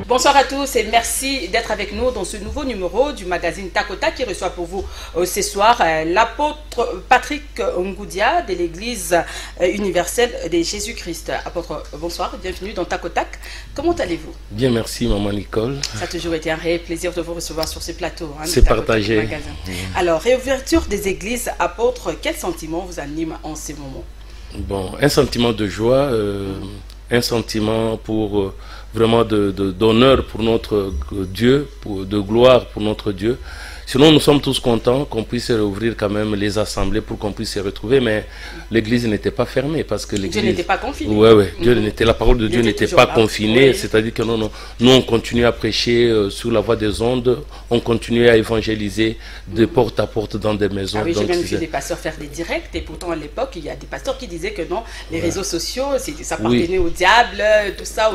Bonsoir à tous et merci d'être avec nous dans ce nouveau numéro du magazine Takota qui reçoit pour vous ce soir l'apôtre Patrick Ngoudia de l'Église universelle de Jésus-Christ. Apôtre, bonsoir, bienvenue dans Takotak. Comment allez-vous? Bien, merci maman Nicole. Ça a toujours été un réel plaisir de vous recevoir sur ce plateau. C'est partagé. Alors, réouverture des églises, apôtre, quel sentiment vous anime en ce moment? Bon, un sentiment de joie, un sentiment pour vraiment d'honneur pour notre Dieu, de gloire pour notre Dieu. Sinon, nous sommes tous contents qu'on puisse rouvrir quand même les assemblées pour qu'on puisse se retrouver, mais l'église n'était pas fermée parce que l'église... Dieu n'était pas confiné. Oui, la parole de Dieu n'était pas confinée, oui. C'est-à-dire que nous, on continue à prêcher sur la voie des ondes, on continue à évangéliser de porte à porte dans des maisons. Ah oui, j'ai même vu des pasteurs faire des directs, et pourtant à l'époque, il y a des pasteurs qui disaient que non, les réseaux sociaux, ça appartenait au diable, tout ça,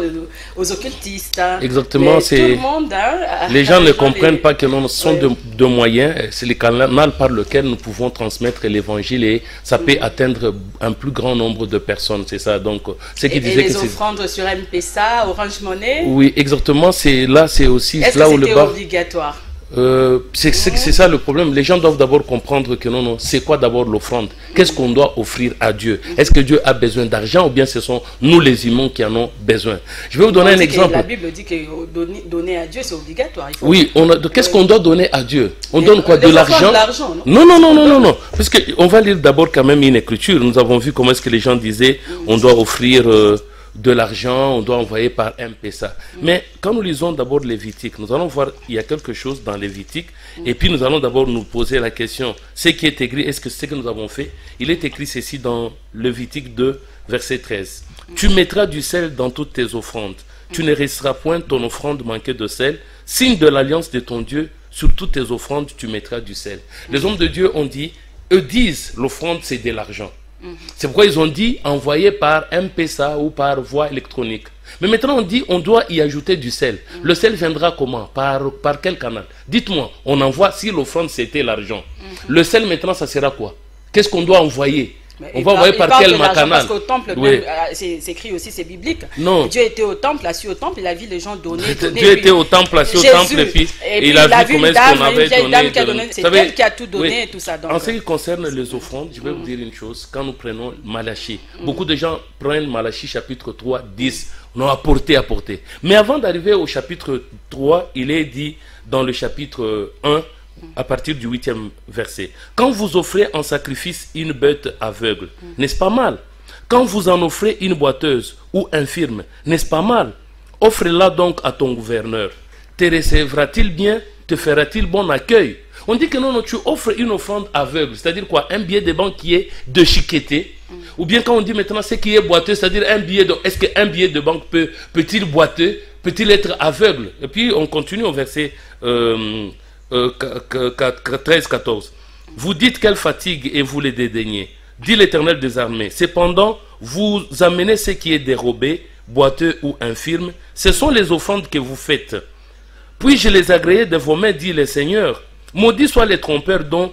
aux occultistes. Hein. Exactement, c'est... Tout le monde... Hein, les gens ne comprennent pas que nous sommes de moyens, c'est le canal par lequel nous pouvons transmettre l'évangile et ça peut atteindre un plus grand nombre de personnes, c'est ça. Donc, ce qui disait les offrandes sur M-Pesa, Orange Money. Oui, exactement, c'est aussi là où le bas. Est-ce que c'était obligatoire? C'est ça le problème. Les gens doivent d'abord comprendre que non, c'est quoi d'abord l'offrande? Qu'est-ce qu'on doit offrir à Dieu? Est-ce que Dieu a besoin d'argent ou bien ce sont nous les humains qui en ont besoin? Je vais vous donner un exemple. La Bible dit que donner à Dieu c'est obligatoire. Oui, qu'est-ce qu'on doit donner à Dieu? On donne quoi? De l'argent? Non. Parce qu'on va lire d'abord quand même une écriture. Nous avons vu comment est-ce que les gens disaient on doit offrir de l'argent, on doit envoyer par M-Pesa. Mais quand nous lisons d'abord Lévitique, nous allons voir il y a quelque chose dans Lévitique, et puis nous allons d'abord nous poser la question, ce qui est écrit, est-ce que c'est ce que nous avons fait? Il est écrit ceci dans Lévitique 2, verset 13. Tu mettras du sel dans toutes tes offrandes, tu ne laisseras point ton offrande manquer de sel, signe de l'alliance de ton Dieu, sur toutes tes offrandes tu mettras du sel. Les hommes de Dieu ont dit, eux disent l'offrande c'est de l'argent. C'est pourquoi ils ont dit envoyer par M-Pesa ou par voie électronique. Mais maintenant on dit on doit y ajouter du sel. Le sel viendra comment? Par quel canal? Dites-moi, on envoie, si l'offrande c'était l'argent. Le sel maintenant ça sera quoi? Qu'est-ce qu'on doit envoyer? On va envoyer par quel canal? Parce qu'au temple, c'est écrit aussi, c'est biblique. Non. Dieu était au temple, assis au temple, il a vu les gens donner. Dieu était au temple, assis au temple, et puis il a vu comment est-ce qu'on avait donné. C'est elle qui a tout donné, et tout ça. Donc, en ce qui concerne les offrandes, je vais vous dire une chose. Quand nous prenons Malachie, beaucoup de gens prennent Malachie chapitre 3, 10, on a apporté. Mais avant d'arriver au chapitre 3, il est dit dans le chapitre 1, à partir du 8e verset. Quand vous offrez en sacrifice une bête aveugle, n'est-ce pas mal? Quand vous en offrez une boiteuse ou infirme, n'est-ce pas mal? Offre-la donc à ton gouverneur. Te recevra-t-il bien? Te fera-t-il bon accueil? On dit que non, tu offres une offrande aveugle, c'est-à-dire quoi? Un billet de banque qui est déchiqueté. Ou bien quand on dit maintenant ce qui est boiteux, c'est-à-dire un billet de... Est-ce qu'un billet de banque peut-il boiteux? Peut-il être aveugle? Et puis on continue au verset 13-14. Vous dites quelle fatigue et vous les dédaignez, dit l'Éternel des armées. Cependant, vous amenez ce qui est dérobé, boiteux ou infirme, ce sont les offrandes que vous faites. Puis-je les agréer de vos mains, dit le Seigneur. Maudit soit les trompeurs dont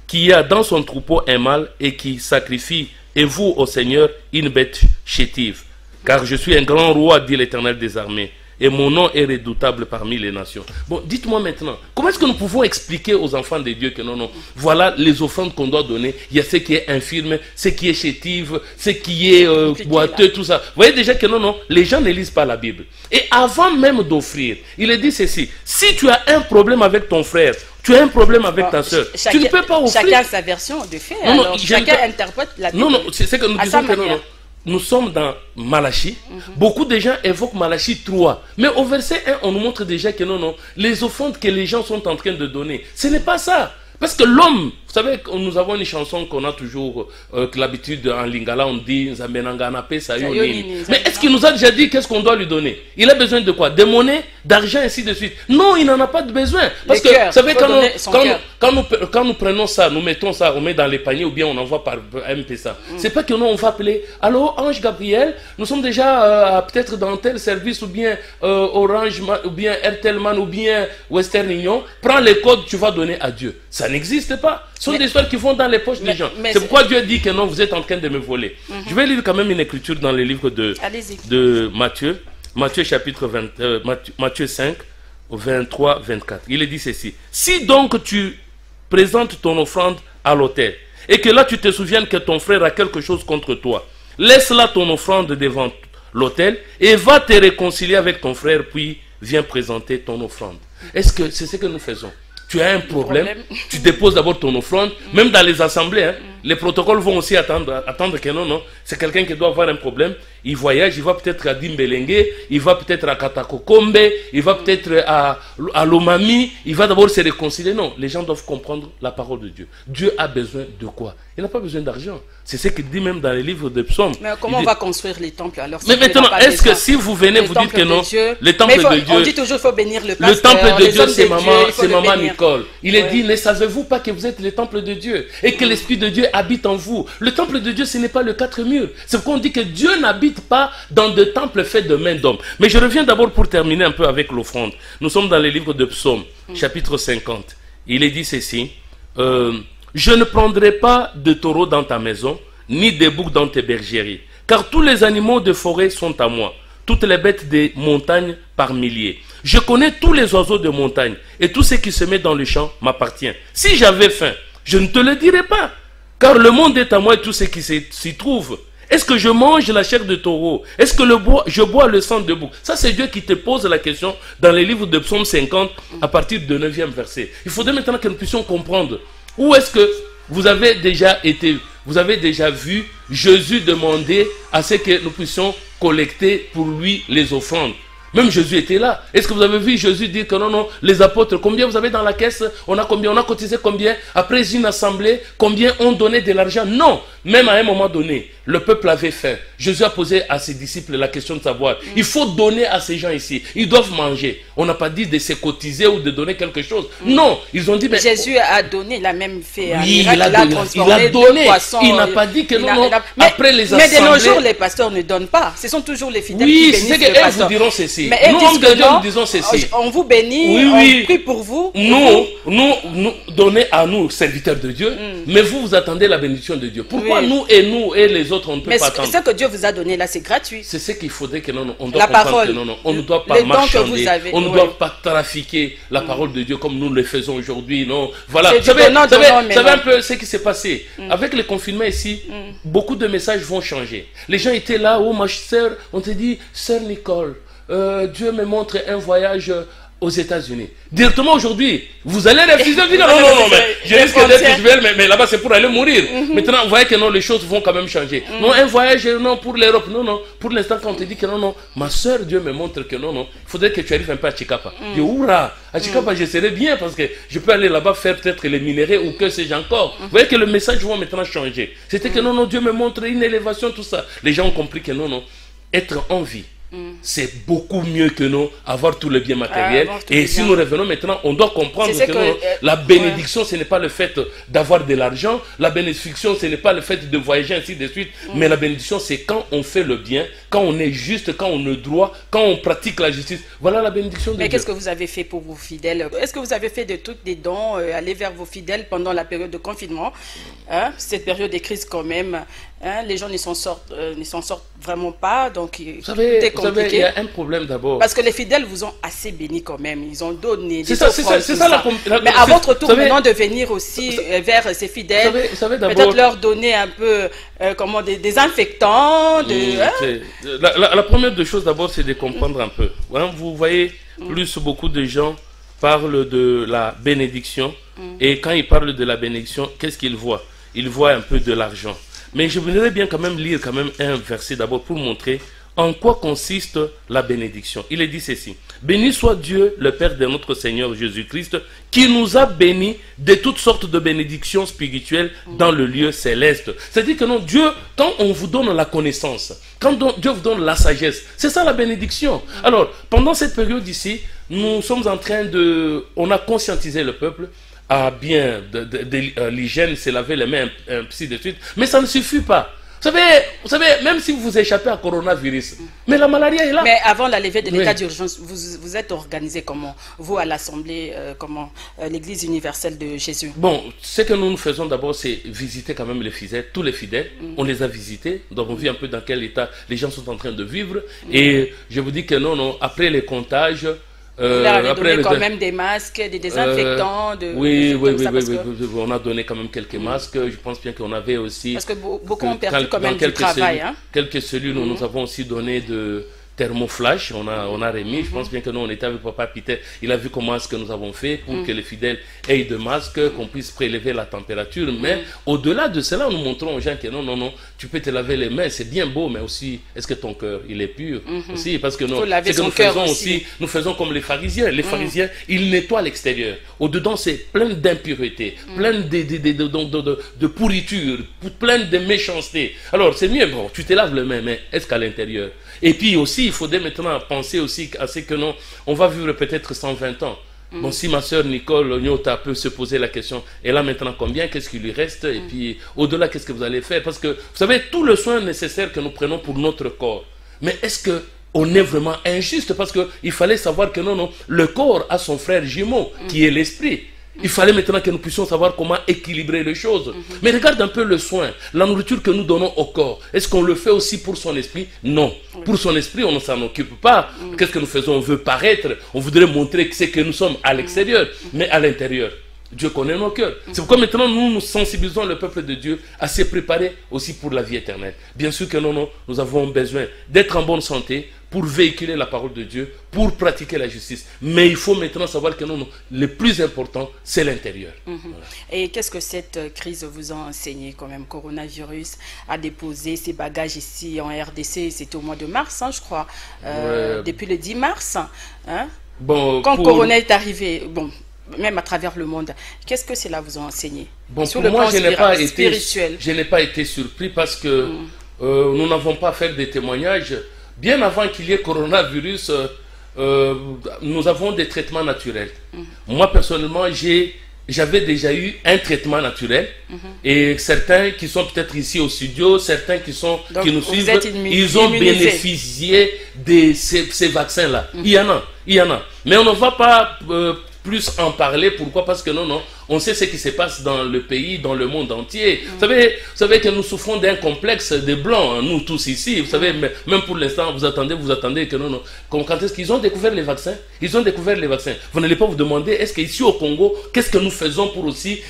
qui a dans son troupeau un mâle et qui sacrifie, et vous, au Seigneur, une bête chétive. Car je suis un grand roi, dit l'Éternel des armées. Et mon nom est redoutable parmi les nations. Bon, dites-moi maintenant, comment est-ce que nous pouvons expliquer aux enfants de Dieu que non, voilà les offrandes qu'on doit donner. Il y a ce qui est infirme, ce qui est chétive, ce qui est boiteux, tout ça. Vous voyez déjà que non, les gens ne lisent pas la Bible. Et avant même d'offrir, il est dit ceci. Si tu as un problème avec ton frère, tu as un problème avec ta soeur, tu ne peux pas offrir. Chacun a sa version de faire. Alors, chacun interprète la Bible. Non, c'est que nous disons que non. Nous sommes dans Malachie. Beaucoup de gens évoquent Malachie 3. Mais au verset 1, on nous montre déjà que non, les offrandes que les gens sont en train de donner, ce n'est pas ça. Parce que l'homme, vous savez, nous avons une chanson qu'on a toujours, que l'habitude en lingala, on dit mais est-ce qu'il nous a déjà dit qu'est-ce qu'on doit lui donner? Il a besoin de quoi? De monnaie, d'argent, ainsi de suite. Non, il n'en a pas de besoin. Parce que, vous savez, quand nous prenons ça, nous mettons ça, on met dans les paniers ou bien on envoie par M-Pesa. C'est pas que nous, on va appeler, allô, Ange Gabriel, nous sommes déjà peut-être dans tel service ou bien Orange, ou bien Airtelman ou bien Western Union. Prends les codes, tu vas donner à Dieu. Ça n'existe pas. Ce sont des histoires qui vont dans les poches des gens. C'est pourquoi Dieu dit que non, vous êtes en train de me voler. Je vais lire quand même une écriture dans le livre de Matthieu, Matthieu chapitre 20, Matthieu 5, 23, 24. Il est dit ceci. Si donc tu présentes ton offrande à l'autel, et que là tu te souviennes que ton frère a quelque chose contre toi, laisse là ton offrande devant l'autel et va te réconcilier avec ton frère, puis viens présenter ton offrande. Est-ce que c'est ce que nous faisons? Tu as un problème, tu déposes d'abord ton offrande, même dans les assemblées, hein, les protocoles vont aussi attendre que non, c'est quelqu'un qui doit avoir un problème, il voyage, il va peut-être à Dimbelengue, il va peut-être à Katakokombe, il va peut-être à Lomami, il va d'abord se réconcilier. Non, les gens doivent comprendre la parole de Dieu. Dieu a besoin de quoi? Il n'a pas besoin d'argent. C'est ce qu'il dit même dans les livres de psaumes. Mais comment on va construire les temples alors? Mais maintenant, est-ce que si vous venez, vous dites que non, les temples de Dieu... On dit toujours qu'il faut bénir le pasteur. Le temple de Dieu, c'est maman Nicole. Il est dit, ne savez-vous pas que vous êtes le temple de Dieu et que l'Esprit de Dieu habite en vous? Le temple de Dieu, ce n'est pas le 4 murs. C'est pourquoi on dit que Dieu n'habite pas dans de temples faits de mains d'hommes. Mais je reviens d'abord pour terminer un peu avec l'offrande. Nous sommes dans les livres de Psaumes, chapitre 50. Il est dit ceci, je ne prendrai pas de taureau dans ta maison, ni de boucs dans tes bergeries, car tous les animaux de forêt sont à moi, toutes les bêtes des montagnes par milliers. Je connais tous les oiseaux de montagne, et tout ce qui se met dans le champ m'appartient. Si j'avais faim, je ne te le dirais pas, car le monde est à moi et tout ce qui s'y trouve. Est-ce que je mange la chair de taureau? Est-ce que je bois le sang de bouc? Ça, c'est Dieu qui te pose la question dans les livres de Psaume 50 à partir du 9e verset. Il faudrait maintenant que nous puissions comprendre où est-ce que vous avez déjà vu Jésus demander à ce que nous puissions collecter pour lui les offrandes. Même Jésus était là. Est-ce que vous avez vu Jésus dire que non, les apôtres, combien vous avez dans la caisse? On a combien? On a cotisé combien? Après une assemblée, combien ont donné de l'argent? Non. Même à un moment donné, le peuple avait faim. Jésus a posé à ses disciples la question de savoir, il faut donner à ces gens ici. Ils doivent manger. On n'a pas dit de se cotiser ou de donner quelque chose. Non. Ils ont dit... Mais Jésus a donné, il a même fait un oui, miracle. Il a donné. Il n'a pas dit que non. Après les assemblées... Mais de nos jours, les pasteurs ne donnent pas. Ce sont toujours les fidèles qui bénissent le pasteur. Oui, c'est que vous diront ceci. Mais nous, hommes de Dieu, nous disons ceci. On vous bénit, on prie pour vous. Nous donnez à nous, serviteurs de Dieu, mais vous attendez la bénédiction de Dieu. Pourquoi nous et les autres, on ne peut pas attendre? Mais ce que Dieu vous a donné là, c'est gratuit. C'est ce qu'il faudrait que on doit comprendre que on ne doit pas marchander, on ne doit pas trafiquer la parole de Dieu comme nous le faisons aujourd'hui. Non, voilà. Vous savez un peu ce qui s'est passé. Avec le confinement ici, beaucoup de messages vont changer. Les gens étaient là, oh ma sœur, on te dit, sœur Nicole, Dieu me montre un voyage aux États-Unis. Directement aujourd'hui, vous allez refuser, dire non, mais je risque d'être cruel, mais là-bas c'est pour aller mourir. Maintenant, vous voyez que non, les choses vont quand même changer. Non, un voyage, non, pour l'Europe, non. Pour l'instant, quand on te dit que non, ma soeur, Dieu me montre que non, il faudrait que tu arrives un peu à Chikapa. Je dis, oura, à Chikapa, je serais bien parce que je peux aller là-bas faire peut-être les minéraux ou que sais-je encore. Vous voyez que le message va maintenant changer. C'était que non, Dieu me montre une élévation, tout ça. Les gens ont compris que non, être en vie, c'est beaucoup mieux que nous avoir tout le bien matériel. Et si nous revenons maintenant, on doit comprendre que la bénédiction, ce n'est pas le fait d'avoir de l'argent. La bénédiction, ce n'est pas le fait de voyager ainsi de suite. Mais la bénédiction, c'est quand on fait le bien, quand on est juste, quand on est droit, quand on pratique la justice. Voilà la bénédiction de Dieu. Mais qu'est-ce que vous avez fait pour vos fidèles? Est-ce que vous avez fait des trucs, des dons, aller vers vos fidèles pendant la période de confinement, cette période de crise quand même? Les gens ne s'en sortent vraiment pas, donc vous savez, il y a un problème d'abord. Parce que les fidèles vous ont assez béni quand même, ils ont donné. C'est ça. Mais à votre tour maintenant de venir aussi vers ces fidèles, peut-être leur donner un peu des infectants. La première des choses d'abord, c'est de comprendre un peu. Vous voyez, beaucoup de gens parlent de la bénédiction, et quand ils parlent de la bénédiction, qu'est-ce qu'ils voient? Ils voient un peu de l'argent. Mais je voudrais bien quand même lire un verset d'abord pour montrer en quoi consiste la bénédiction. Il est dit ceci: béni soit Dieu, le Père de notre Seigneur Jésus-Christ, qui nous a bénis de toutes sortes de bénédictions spirituelles dans le lieu céleste. C'est-à-dire que non, Dieu, quand on vous donne la connaissance, quand Dieu vous donne la sagesse, c'est ça la bénédiction. Alors, pendant cette période ici, nous sommes en train on a conscientisé le peuple à bien l'hygiène, c'est laver les mains, ainsi de suite. Mais ça ne suffit pas. Vous savez, même si vous échappez à coronavirus, mais la maladie est là. Mais avant la levée de l'état d'urgence, vous êtes organisé comment? Vous, à l'Assemblée, l'Église universelle de Jésus? Bon, ce que nous faisons d'abord, c'est visiter quand même les fidèles, tous les fidèles. On les a visités, donc on vit un peu dans quel état les gens sont en train de vivre. Et je vous dis que non, après les comptages... Vous leur avez donné quand même des masques, des désinfectants, oui, on a donné quand même quelques masques. Je pense bien qu'on avait aussi... Parce que beaucoup ont perdu quand même du travail. Quelques cellules, nous avons aussi donné de thermoflash, on a remis. Je pense bien que nous, on était avec Papa Peter. Il a vu comment est-ce que nous avons fait pour que les fidèles aient de masques, qu'on puisse prélever la température. Mais au-delà de cela, nous montrons aux gens que non, tu peux te laver les mains, c'est bien beau, mais aussi, est-ce que ton cœur, il est pur aussi? Parce que non, c'est que nous faisons aussi, nous faisons comme les pharisiens. Les pharisiens, ils nettoient l'extérieur. Au-dedans, c'est plein d'impuretés, plein de pourriture, plein de méchanceté. Alors, c'est mieux, bon, tu te laves les mains, mais est-ce qu'à l'intérieur? Et puis aussi, il faudrait maintenant penser aussi à ce que non, on va vivre peut-être 120 ans. Bon, si ma soeur Nicole Nyota peut se poser la question, elle a maintenant combien, qu'est-ce qui lui reste, et puis au-delà, qu'est-ce que vous allez faire? Parce que, vous savez, tout le soin nécessaire que nous prenons pour notre corps, mais est-ce que on est vraiment injuste? Parce qu'il fallait savoir que non, le corps a son frère jumeau, qui est l'esprit. Il fallait maintenant que nous puissions savoir comment équilibrer les choses. Mais regarde un peu le soin, la nourriture que nous donnons au corps. Est-ce qu'on le fait aussi pour son esprit? Non. Pour son esprit, on ne s'en occupe pas. Qu'est-ce que nous faisons? On veut paraître, on voudrait montrer que c'est que nous sommes à l'extérieur, mais à l'intérieur. Dieu connaît nos cœurs. C'est pourquoi maintenant nous sensibilisons le peuple de Dieu à se préparer aussi pour la vie éternelle. Bien sûr que nous avons besoin d'être en bonne santé pour véhiculer la parole de Dieu, pour pratiquer la justice. Mais il faut maintenant savoir que le plus important, c'est l'intérieur. Voilà. Et qu'est-ce que cette crise vous a enseigné quand même? Coronavirus a déposé ses bagages ici en RDC, c'était au mois de mars, je crois, depuis le 10 mars. Bon, quand Corona est arrivé, bon, même à travers le monde, qu'est-ce que cela vous a enseigné? Bon, pour moi, je n'ai pas été surpris parce que nous n'avons pas fait des témoignages. Bien avant qu'il y ait coronavirus, nous avons des traitements naturels. Moi, personnellement, j'avais déjà eu un traitement naturel. Et certains qui sont peut-être ici au studio, certains qui nous suivent, ils ont bénéficié de ces vaccins-là. Il y en a. Mais on ne va pas plus en parler. Pourquoi? Parce que on sait ce qui se passe dans le pays, dans le monde entier. Vous savez que nous souffrons d'un complexe des blancs, nous tous ici. Vous savez, même pour l'instant, vous attendez que quand est-ce qu'ils ont découvert les vaccins? Ils ont découvert les vaccins. Vous n'allez pas vous demander, est-ce qu'ici au Congo, qu'est-ce que nous faisons pour aussi,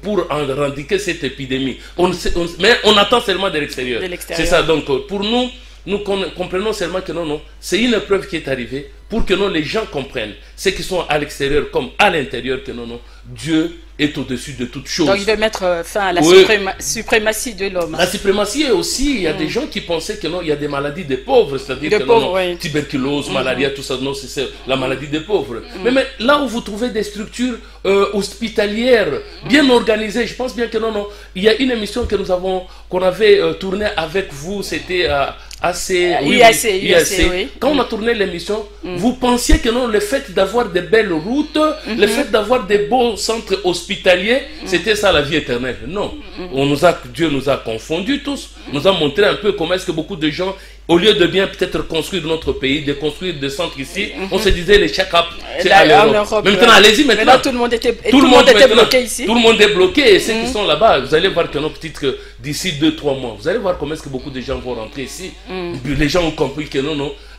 pour éradiquer cette épidémie? Mais on attend seulement de l'extérieur. C'est ça, donc pour nous comprenons seulement que c'est une épreuve qui est arrivée pour que les gens comprennent, ceux qui sont à l'extérieur comme à l'intérieur, que Dieu est au-dessus de toutes choses. Donc il veut mettre fin à la suprématie de l'homme. La suprématie est aussi, il y a des gens qui pensaient qu'il y a des maladies des pauvres, c'est-à-dire que tuberculose, malaria, tout ça, non, c'est la maladie des pauvres. Mais là où vous trouvez des structures hospitalières bien organisées, je pense bien que il y a une émission que qu'on avait tournée avec vous, c'était UAC. Quand on a tourné l'émission, vous pensiez que le fait d'avoir des belles routes, le fait d'avoir des beaux centres hospitaliers, c'était ça la vie éternelle. Non. Dieu nous a confondus tous, nous a montré un peu comment est-ce que beaucoup de gens, au lieu de bien peut-être construire notre pays, de construire des centres ici, on se disait les check-up, c'est à l'Europe. Maintenant, allez-y, maintenant. Tout le monde était bloqué ici. Tout le monde est bloqué, et ceux qui sont là-bas, vous allez voir que d'ici 2-3 mois, vous allez voir comment est-ce que beaucoup de gens vont rentrer ici. Les gens ont compris que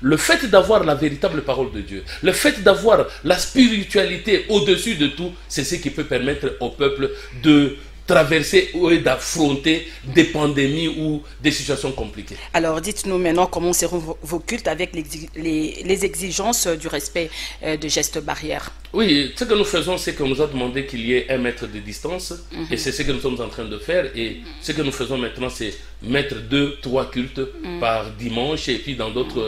le fait d'avoir la véritable parole de Dieu, le fait d'avoir la spiritualité au-dessus de tout, c'est ce qui peut permettre au peuple de traverser et d'affronter des pandémies ou des situations compliquées. Alors dites-nous maintenant comment seront vos cultes avec les exigences du respect de gestes barrières. Oui, ce que nous faisons, c'est qu'on nous a demandé qu'il y ait 1 mètre de distance, et c'est ce que nous sommes en train de faire, et ce que nous faisons maintenant, c'est mettre 2-3 cultes par dimanche, et puis dans d'autres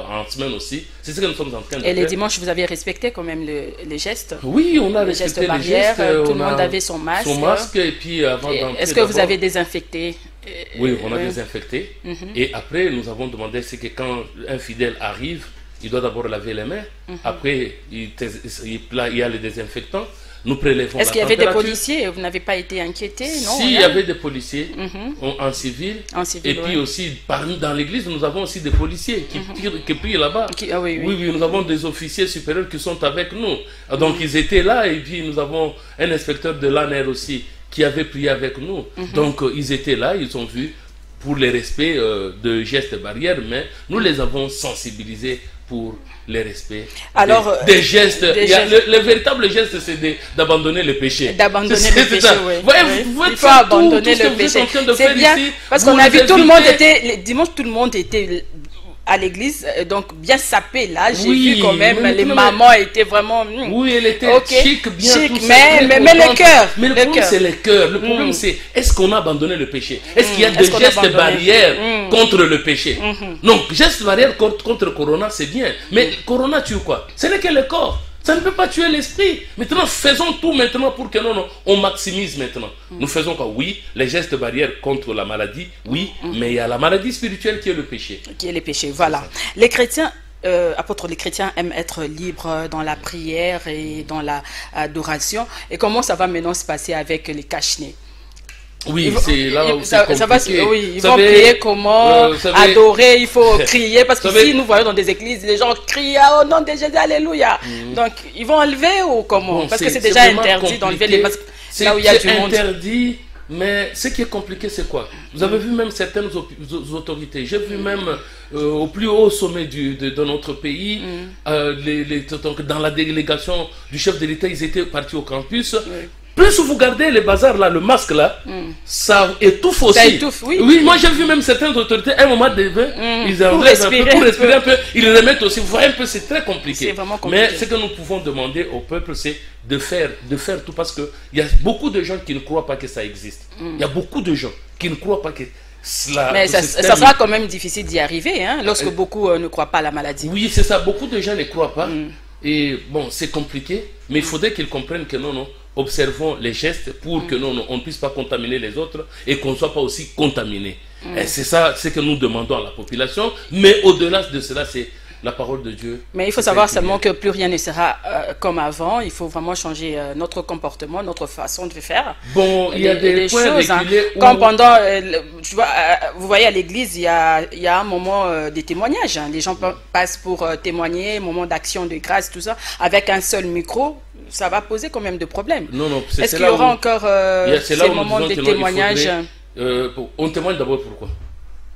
en semaine aussi. C'est ce que nous sommes en train de faire. Et les dimanches, vous avez respecté quand même les gestes? Oui, on a respecté les gestes. Tout le monde avait son masque. Son masque, et puis avant d'entrer. Est-ce que vous avez désinfecté? Oui, on a désinfecté. Et après, nous avons demandé que quand un fidèle arrive, il doit d'abord laver les mains. Après, il y a les désinfectants. nous prélevons. Est-ce qu'il y avait des policiers? Vous n'avez pas été inquiété? Non. Si, il y avait des policiers en civil. Et puis aussi, dans l'église, nous avons aussi des policiers qui prient là-bas. Oui, nous avons des officiers supérieurs qui sont avec nous. Donc ils étaient là, et puis nous avons un inspecteur de l'ANR aussi qui avait prié avec nous. Donc ils étaient là, ils ont vu pour le respect de gestes barrières, mais nous les avons sensibilisés pour le respect des gestes. Le véritable geste, c'est d'abandonner le péché. D'abandonner le péché, oui. Il faut abandonner le péché. C'est bien, parce qu'on a vu tout le monde était, dimanche, tout le monde était à l'église, donc bien sapé là. J'ai vu quand même les mamans étaient vraiment. Oui, elle était chic, bien chic, mais le cœur. Mais le problème, c'est le cœur. Le problème, c'est est-ce qu'on a abandonné le péché? Est-ce qu'il y a des gestes barrières contre le péché? Donc, gestes barrières contre Corona, c'est bien. Mais Corona tue quoi? Ce n'est que le corps. Ça ne peut pas tuer l'esprit. Maintenant, faisons tout maintenant pour que on maximise maintenant. Nous faisons quoi? Oui, les gestes barrières contre la maladie, oui, mais il y a la maladie spirituelle qui est le péché. Qui est le péché, voilà. Les chrétiens, apôtres, les chrétiens aiment être libres dans la prière et dans l'adoration. Et comment ça va maintenant se passer avec les cache-nez? Oui, c'est là où c'est compliqué. Oui, ils vont prier comment, adorer, il faut crier, parce que si nous voyons dans des églises, les gens crient au nom de Jésus, alléluia. Donc, ils vont enlever ou comment? Parce que c'est déjà interdit d'enlever les masques là où il y a du monde. C'est interdit, mais ce qui est compliqué, c'est quoi? Vous avez vu même certaines autorités, j'ai vu même au plus haut sommet de notre pays, dans la délégation du chef de l'État, ils étaient partis au campus. Plus vous gardez les bazars là, le masque là, ça étouffe aussi. Ça étouffe, oui. Moi j'ai vu même certaines autorités, à un moment donné, ils enlèvent pour respirer un peu, ils le remettent aussi. Vous voyez un peu, c'est très compliqué. C'est vraiment compliqué. Mais ce que nous pouvons demander au peuple, c'est de faire tout, parce qu'il y a beaucoup de gens qui ne croient pas que ça existe. Il y a beaucoup de gens qui ne croient pas que cela... Mais ça sera quand même difficile d'y arriver, hein, lorsque beaucoup ne croient pas à la maladie. Oui, c'est ça, beaucoup de gens ne croient pas. Et bon, c'est compliqué, mais il faudrait qu'ils comprennent que non, observons les gestes pour que on ne puisse pas contaminer les autres et qu'on ne soit pas aussi contaminé. C'est ça, c'est que nous demandons à la population, mais au-delà de cela, c'est la parole de Dieu. Mais il faut savoir seulement que plus rien ne sera comme avant. Il faut vraiment changer notre comportement, notre façon de faire. Bon, il y a des points choses, comme pendant, tu vois, vous voyez à l'église, il y a un moment de témoignage. Les gens passent pour témoigner, moment d'action de grâce, tout ça, avec un seul micro. Ça va poser quand même de problèmes. Est-ce qu'il y aura encore ces moments de témoignage? On témoigne d'abord pourquoi?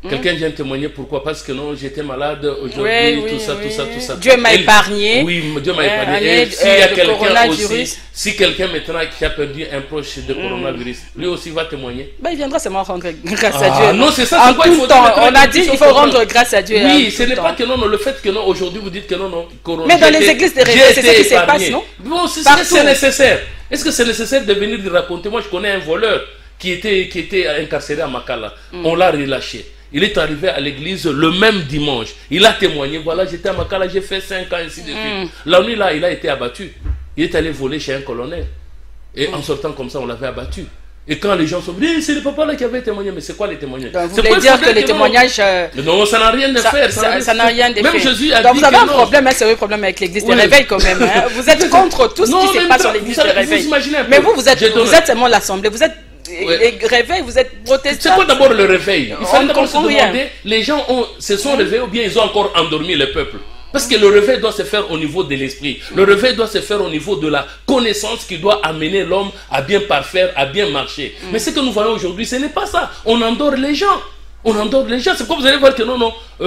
Quelqu'un vient témoigner pourquoi? Parce que j'étais malade aujourd'hui, tout ça. Dieu m'a épargné. Oui, Dieu m'a épargné. Et s'il y a quelqu'un aussi, si quelqu'un maintenant qui a perdu un proche de coronavirus, lui aussi va témoigner. Il viendra seulement rendre grâce à Dieu. Non, c'est ça. En tout temps, on a dit qu'il faut rendre grâce à Dieu. Oui, ce n'est pas que le fait que aujourd'hui vous dites que corona. Mais dans les églises de réveil, c'est ce qui se passe, non? Bon, c'est nécessaire. Est-ce que c'est nécessaire de venir de raconter? Moi, je connais un voleur qui était incarcéré à Makala. On l'a relâché. Il est arrivé à l'église le même dimanche. Il a témoigné. Voilà, j'étais à Makala, j'ai fait 5 ans, ainsi de suite. La nuit, là, il a été abattu. Il est allé voler chez un colonel. Et en sortant comme ça, on l'avait abattu. Et quand les gens sont dit, c'est le papa là qui avait témoigné. Mais c'est quoi les témoignages? Vous voulez dire que les témoignages... Non, ça n'a rien de faire. Ça n'a rien de faire. Même Jésus a dit donc vous avez un problème, un sérieux problème avec l'église de réveil quand même. Vous êtes contre tout ce qui se passe sur l'église de réveil. Mais vous êtes seulement l'assemblée. Vous êtes... Les réveils, vous êtes protestants. C'est quoi d'abord le réveil? Il faut d'abord se demander, les gens se sont réveillés ou bien ils ont encore endormi le peuple? Parce que le réveil doit se faire au niveau de l'esprit. Le réveil doit se faire au niveau de la connaissance qui doit amener l'homme à bien parfaire, à bien marcher. Mais ce que nous voyons aujourd'hui, ce n'est pas ça. On endort les gens. On endort les gens. C'est pourquoi vous allez voir que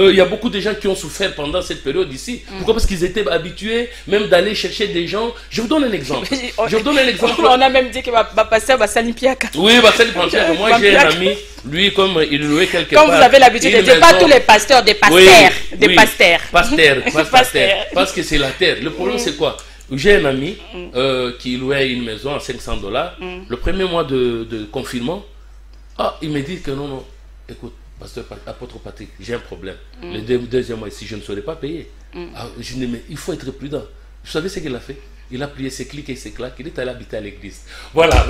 il y a beaucoup de gens qui ont souffert pendant cette période ici. Pourquoi? Parce qu'ils étaient habitués même d'aller chercher des gens. Je vous donne un exemple. On a même dit que va passer à Salipiaka. Oui, Salipiaka. Moi, j'ai un ami, lui, comme il louait quelque part. Comme vous avez l'habitude de dire, pas tous les pasteurs, des pasteurs. Des pasteurs. Pasteurs. Parce que c'est la terre. Le problème, c'est quoi? J'ai un ami qui louait une maison à $500. Le premier mois de confinement, il me dit que non, écoute, pasteur apôtre Patrick, j'ai un problème. Le deuxième mois ici, je ne saurais pas payer. Je dis, mais il faut être prudent. Vous savez ce qu'il a fait? Il a prié ses clics et ses claques. Il est allé habiter à l'église. Voilà.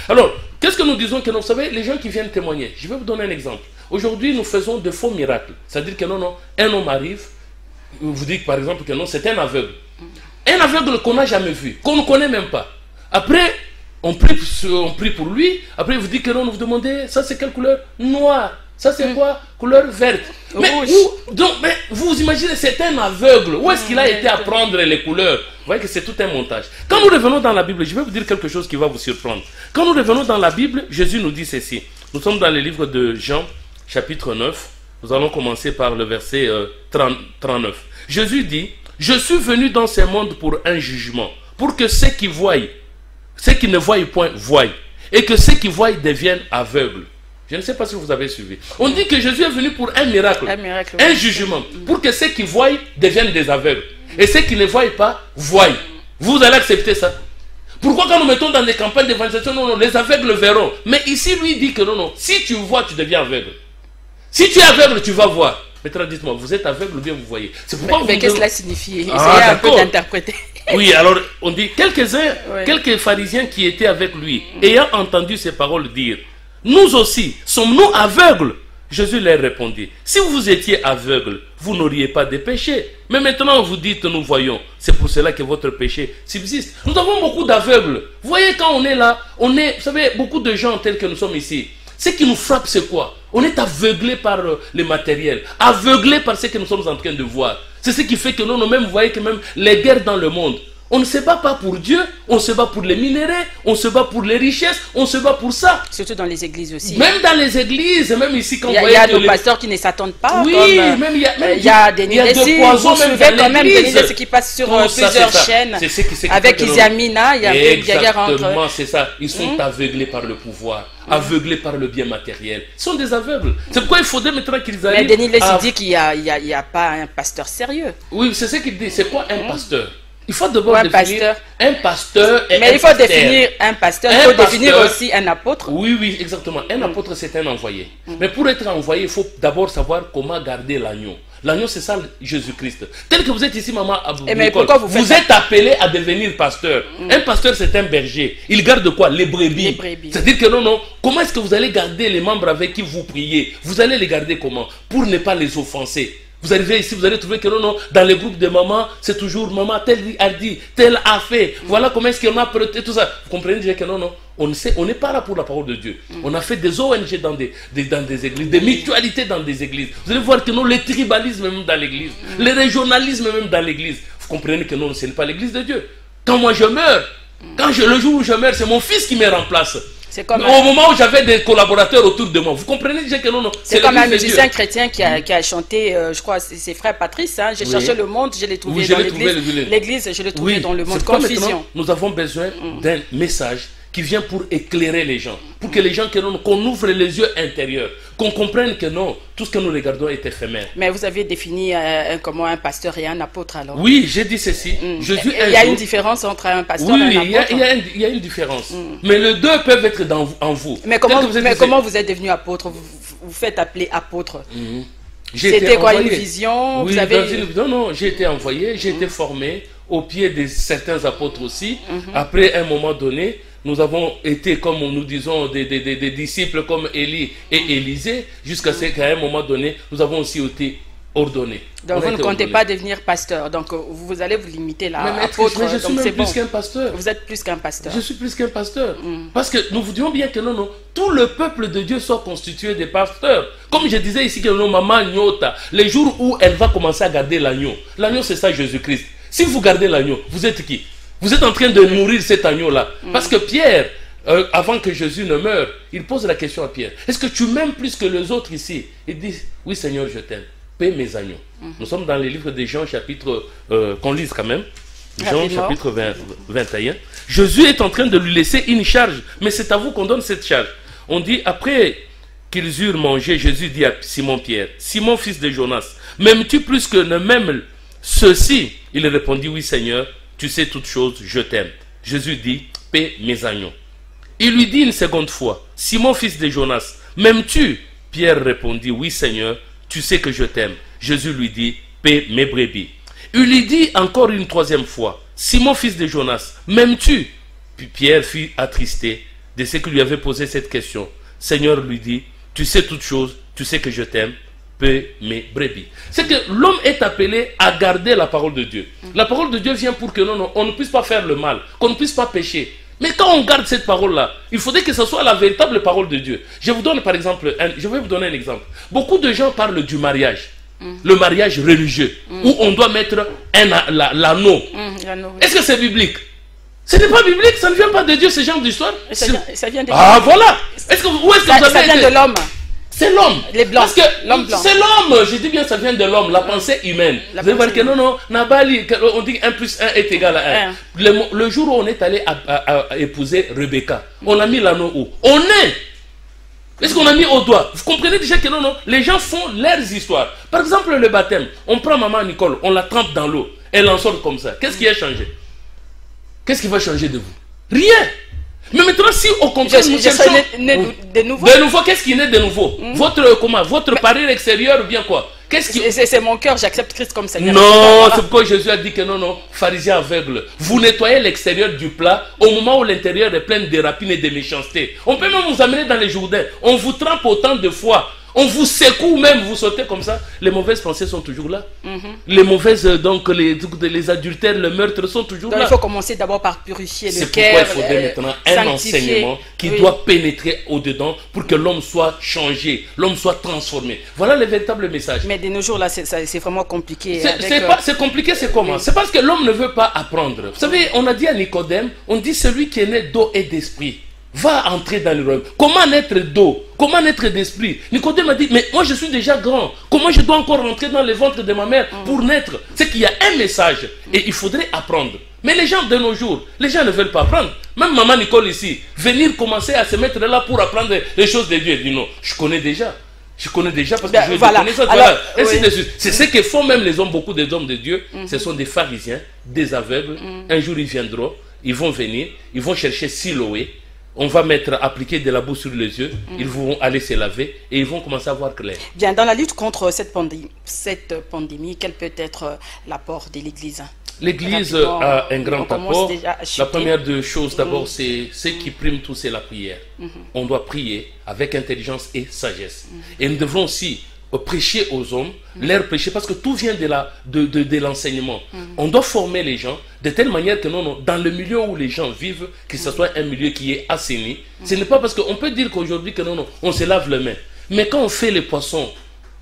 Alors, qu'est-ce que nous disons que vous savez, les gens qui viennent témoigner, je vais vous donner un exemple. Aujourd'hui, nous faisons de faux miracles. C'est-à-dire que un homme arrive, vous dites par exemple que c'est un aveugle. Un aveugle qu'on n'a jamais vu, qu'on ne connaît même pas. Après, on prie pour lui. Après, il vous dit que non, vous demandez, ça c'est quelle couleur? Noir. Ça c'est quoi? Couleur verte. Mais vous imaginez, c'est un aveugle. Où est-ce qu'il a été à prendre les couleurs? Vous voyez que c'est tout un montage. Quand nous revenons dans la Bible, je vais vous dire quelque chose qui va vous surprendre. Quand nous revenons dans la Bible, Jésus nous dit ceci. Nous sommes dans le livre de Jean, chapitre 9. Nous allons commencer par le verset 39. Jésus dit, « Je suis venu dans ce monde pour un jugement, pour que ceux qui ne voient point voient, et que ceux qui voient deviennent aveugles. » Je ne sais pas si vous avez suivi. On dit que Jésus est venu pour un miracle, un jugement, pour que ceux qui voient deviennent des aveugles, et ceux qui ne voient pas voient. Vous allez accepter ça? Pourquoi quand nous mettons dans des campagnes d'évangélisation, non, les aveugles verront. Mais ici, lui dit que non, si tu vois, tu deviens aveugle. Si tu es aveugle, tu vas voir. Maintenant, dites-moi, vous êtes aveugle ou bien vous voyez? C'est pourquoi mais qu'est-ce que cela signifie? Essayez un peu d'interpréter. Oui, alors on dit quelques pharisiens qui étaient avec lui, ayant entendu ces paroles dire, nous aussi, sommes-nous aveugles? Jésus leur répondit, si vous étiez aveugles, vous n'auriez pas de péché. Mais maintenant vous dites, nous voyons. C'est pour cela que votre péché subsiste. Nous avons beaucoup d'aveugles. Vous voyez, quand on est là, vous savez, beaucoup de gens tels que nous sommes ici. Ce qui nous frappe, c'est quoi? On est aveuglé par le matériel, aveuglé par ce que nous sommes en train de voir. C'est ce qui fait que nous, même, vous voyez que même les guerres dans le monde, on ne se bat pas pour Dieu, on se bat pour les minéraux, on se bat pour les richesses, on se bat pour ça. Surtout dans les églises aussi. Même dans les églises, même ici quand il y a nos pasteurs qui ne s'attendent pas. Oui, comme, même il y a des poisons même quand même des qui passent sur plusieurs chaînes. Avec Isiamina, il y a un peu de guerre entre eux. Exactement, c'est ça. Ils sont aveuglés par le pouvoir, aveuglés par le bien matériel. Ils sont des aveugles. C'est pourquoi il faudrait maintenant qu'ils arrivent. Mais Denis Leslie dit qu'il n'y a pas un pasteur sérieux. Oui, c'est ce qu'il dit. C'est quoi un pasteur? Il faut d'abord définir un pasteur. Mais il faut définir un pasteur, il faut définir aussi un apôtre. Oui, oui, exactement. Un apôtre, c'est un envoyé. Mais pour être envoyé, il faut d'abord savoir comment garder l'agneau. L'agneau, c'est ça, Jésus-Christ. Tel que vous êtes ici, maman, vous êtes appelé à devenir pasteur. Un pasteur, c'est un berger. Il garde quoi? Les brebis. C'est-à-dire que non, comment est-ce que vous allez garder les membres avec qui vous priez? Vous allez les garder comment? Pour ne pas les offenser. Vous arrivez ici, vous allez trouver que non, dans les groupes de mamans, c'est toujours maman, tel a dit, tel a fait. Voilà comment est-ce qu'on a prêté tout ça. Vous comprenez déjà que non, on n'est pas là pour la parole de Dieu. On a fait des ONG dans des églises, des mutualités dans des églises. Vous allez voir que non, les tribalismes même dans l'église, les régionalismes même dans l'église. Vous comprenez que non, ce n'est pas l'église de Dieu. Quand moi je meurs, le jour où je meurs, c'est mon fils qui me remplace. Comme au moment où j'avais des collaborateurs autour de moi, vous comprenez déjà que non, c'est comme un musicien chrétien qui a chanté, je crois, c'est frère Patrice. J'ai cherché le monde, je l'ai trouvé dans l'église. L'église, je l'ai trouvé dans le monde. Confusion. Nous avons besoin d'un message qui vient pour éclairer les gens, pour que les gens, qu'on ouvre les yeux intérieurs, qu'on comprenne que non, tout ce que nous regardons est éphémère. Mais vous avez défini comment un pasteur et un apôtre alors? Oui, j'ai dit ceci. Il y a une différence entre un pasteur et un apôtre? Oui, il y a une différence. Mais les deux peuvent être en vous. Mais comment vous êtes devenu apôtre? Vous faites appeler apôtre? C'était quoi, une vision? Oui, non, j'ai été envoyé, j'ai été formé au pied de certains apôtres aussi. Après, à un moment donné, nous avons été, comme nous disons, des disciples comme Élie et Élisée, jusqu'à ce qu'à un moment donné, nous avons aussi été ordonnés. Donc vous ne comptez pas devenir pasteur, donc vous allez vous limiter là. Mais apôtre, je suis même plus qu'un pasteur. Vous êtes plus qu'un pasteur. Je suis plus qu'un pasteur. Parce que nous vous disons bien que non, tout le peuple de Dieu soit constitué de pasteurs. Comme je disais ici que non, maman Nyota, les jours où elle va commencer à garder l'agneau. L'agneau, c'est ça Jésus-Christ. Si vous gardez l'agneau, vous êtes qui? Vous êtes en train de nourrir cet agneau-là. Parce que Pierre, avant que Jésus ne meure, il pose la question à Pierre. Est-ce que tu m'aimes plus que les autres ici? Il dit, oui Seigneur, je t'aime. Paie mes agneaux. Nous sommes dans les livres de Jean, chapitre, qu'on lise quand même. Jean, chapitre 21. Jésus est en train de lui laisser une charge. Mais c'est à vous qu'on donne cette charge. On dit, après qu'ils eurent mangé, Jésus dit à Simon-Pierre, Simon, fils de Jonas, m'aimes-tu plus que ne m'aiment ceux-ci? Il répondit, oui Seigneur, tu sais toutes choses, je t'aime. Jésus dit, paie mes agneaux. Il lui dit une seconde fois, Simon, fils de Jonas, m'aimes-tu? Pierre répondit, oui Seigneur, tu sais que je t'aime. Jésus lui dit, paie mes brebis. Il lui dit encore une troisième fois, Simon, fils de Jonas, m'aimes-tu? Puis Pierre fut attristé de ce qu'il lui avait posé cette question. Seigneur lui dit, tu sais toutes choses, tu sais que je t'aime. mes brebis. C'est que l'homme est appelé à garder la parole de Dieu. La parole de Dieu vient pour que on ne puisse pas faire le mal, qu'on ne puisse pas pécher. Mais quand on garde cette parole-là, il faudrait que ce soit la véritable parole de Dieu. Je vous donne par exemple, je vais vous donner un exemple. Beaucoup de gens parlent du mariage. Le mariage religieux, où on doit mettre l'anneau. Est-ce que c'est biblique? Ce n'est pas biblique, ça ne vient pas de Dieu, ce genre d'histoire. Ça vient de Ah voilà. Où est-ce que vous avez ça vient de l'homme. C'est l'homme. Les blancs. Parce que c'est l'homme. Je dis bien, ça vient de l'homme, la pensée humaine. Vous allez voir que non, Nabali, on dit 1 plus 1 est égal à 1. Le jour où on est allé à épouser Rebecca, on a mis l'anneau où? Au nez. Est-ce qu'on a mis au doigt? Vous comprenez déjà que les gens font leurs histoires. Par exemple, le baptême, on prend maman Nicole, on la trempe dans l'eau, elle en sort comme ça. Qu'est-ce qui a changé? Qu'est-ce qui va changer de vous? Rien. Mais maintenant, si au contraire, nous cherchons de nouveau. De nouveau, qu'est-ce qui naît de nouveau? Votre parure extérieure ou bien quoi? C'est mon cœur, j'accepte Christ comme Seigneur. Non, c'est pourquoi Jésus a dit que non, pharisien aveugle. Vous nettoyez l'extérieur du plat au moment où l'intérieur est plein de rapines et de méchanceté. On peut même vous amener dans les Jourdains. On vous trempe autant de fois. On vous secoue même, vous sautez comme ça. Les mauvaises pensées sont toujours là. Les mauvaises, donc les adultères, le meurtre sont toujours là. Il faut commencer d'abord par purifier le cœur. C'est pourquoi il faudrait maintenant un enseignement qui doit pénétrer au-dedans pour que l'homme soit changé, l'homme soit transformé. Voilà le véritable message. Mais de nos jours, là, c'est vraiment compliqué. C'est compliqué, c'est comment? C'est parce que l'homme ne veut pas apprendre. Vous savez, on a dit à Nicodème, on dit celui qui est né d'eau et d'esprit va entrer dans le royaume. Comment naître d'eau? Comment naître d'esprit? Nicodème a dit, mais moi je suis déjà grand. Comment je dois encore rentrer dans le ventre de ma mère pour naître? C'est qu'il y a un message et il faudrait apprendre. Mais les gens de nos jours, les gens ne veulent pas apprendre. Même maman Nicole ici, venir commencer à se mettre là pour apprendre les choses de Dieu. Elle dit non, je connais déjà. Je connais déjà parce que je connais ça. Voilà. C'est ce que font même les hommes, beaucoup des hommes de Dieu. Ce sont des pharisiens, des aveugles. Un jour ils viendront, ils vont venir, ils vont chercher Siloé. On va appliquer de la boue sur les yeux, ils vont aller se laver et ils vont commencer à voir clair. Bien, dans la lutte contre cette pandémie, quel peut être l'apport de l'Église? L'Église a un grand apport. La première des choses, d'abord, c'est ce qui prime tout, c'est la prière. On doit prier avec intelligence et sagesse. Et nous devons aussi prêcher aux hommes, leur prêcher, parce que tout vient de l'enseignement. On doit former les gens de telle manière que dans le milieu où les gens vivent, que ce soit un milieu qui est assaini. Ce n'est pas parce qu'on peut dire qu'aujourd'hui que on se lave les mains. Mais quand on fait les poissons,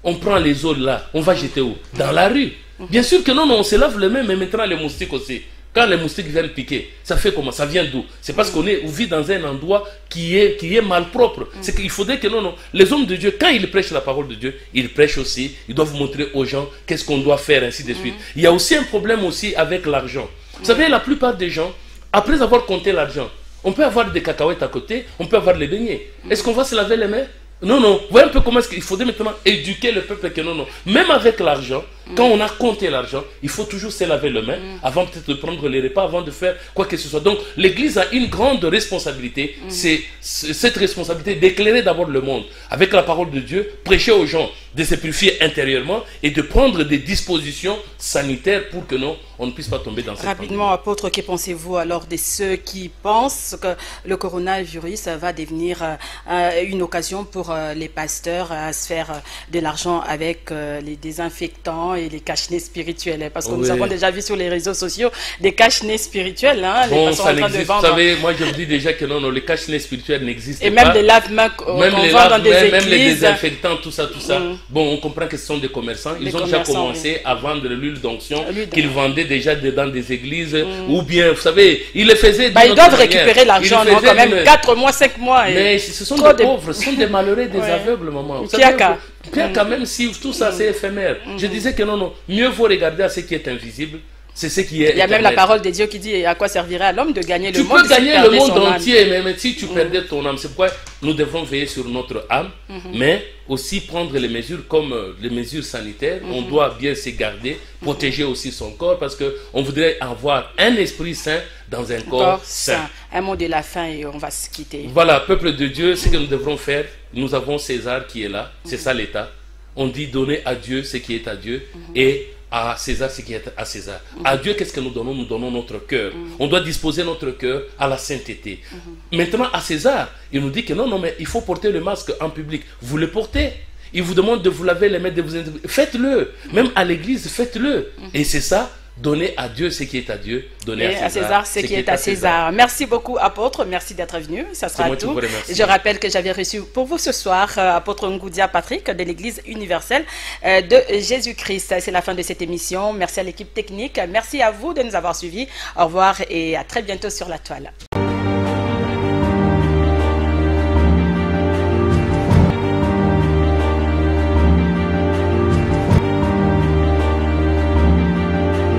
on prend les eaux là, on va jeter où? Dans la rue. Bien sûr que on se lave les mains, mais maintenant les moustiques aussi. Quand les moustiques viennent piquer, ça fait comment? Ça vient d'où? C'est parce qu'on vit dans un endroit qui est malpropre. C'est qu'il faudrait que les hommes de Dieu, quand ils prêchent la parole de Dieu, ils prêchent aussi, ils doivent montrer aux gens qu'est-ce qu'on doit faire, ainsi de suite. Il y a aussi un problème aussi avec l'argent. Vous savez, la plupart des gens, après avoir compté l'argent, on peut avoir des cacahuètes à côté, on peut avoir les beignets. Est-ce qu'on va se laver les mains? Non. Vous voyez un peu comment est-ce qu'il faudrait maintenant éduquer le peuple que même avec l'argent, quand on a compté l'argent, il faut toujours se laver les mains avant peut-être de prendre les repas, avant de faire quoi que ce soit. Donc l'Église a une grande responsabilité. C'est cette responsabilité d'éclairer d'abord le monde avec la parole de Dieu, prêcher aux gens de se purifier intérieurement et de prendre des dispositions sanitaires pour que on ne puisse pas tomber dans cette pandémie. Rapidement, apôtre, que pensez-vous alors de ceux qui pensent que le coronavirus va devenir une occasion pour les pasteurs à se faire de l'argent avec les désinfectants et les cache-nez spirituels? Parce que nous avons déjà vu sur les réseaux sociaux des cache-nez spirituels. Les pasteurs en train de vendre. Vous savez, moi je vous dis déjà que les cache-nez spirituels n'existent pas. Et même les lave-mains qu'on vend dans des églises. Même les désinfectants, tout ça. Bon, on comprend que ce sont des commerçants. Ils ont déjà commencé à vendre l'huile d'onction qu'ils vendaient déjà dans des églises. Ou bien, vous savez, ils le faisaient ils doivent récupérer l'argent, quand même 4 mois, 5 mois. Mais ce sont des pauvres, ce sont des malheureux, des aveugles, maman. Quand même, si tout ça c'est éphémère. Je disais que mieux vaut regarder à ce qui est invisible. C'est ce qui est. Il y a même la parole de Dieu qui dit à quoi servirait à l'homme de gagner le monde. Tu peux gagner le monde entier, mais si tu perdais ton âme, c'est pourquoi nous devons veiller sur notre âme, mais aussi prendre les mesures comme les mesures sanitaires. On doit bien se garder, protéger aussi son corps, parce qu'on voudrait avoir un esprit sain dans un corps sain. Un mot de la fin et on va se quitter. Voilà, peuple de Dieu, ce que nous devrons faire, nous avons César qui est là, c'est ça l'État. On dit donner à Dieu ce qui est à Dieu et à César ce qui est à César. À Dieu, qu'est-ce que nous donnons? Nous donnons notre cœur. On doit disposer notre cœur à la sainteté. Maintenant, à César, il nous dit que non, mais il faut porter le masque en public. Vous le portez. il vous demande de vous laver les mains, de vous... Faites-le. Même à l'église, faites-le. Et c'est ça. Donnez à Dieu ce qui est à Dieu, donnez à César ce qui est à César. Merci beaucoup, apôtre. Merci d'être venu. Ça sera tout. Je rappelle que j'avais reçu pour vous ce soir apôtre Ngoudia Patrick de l'Église universelle de Jésus-Christ. C'est la fin de cette émission. Merci à l'équipe technique. Merci à vous de nous avoir suivis. Au revoir et à très bientôt sur la toile.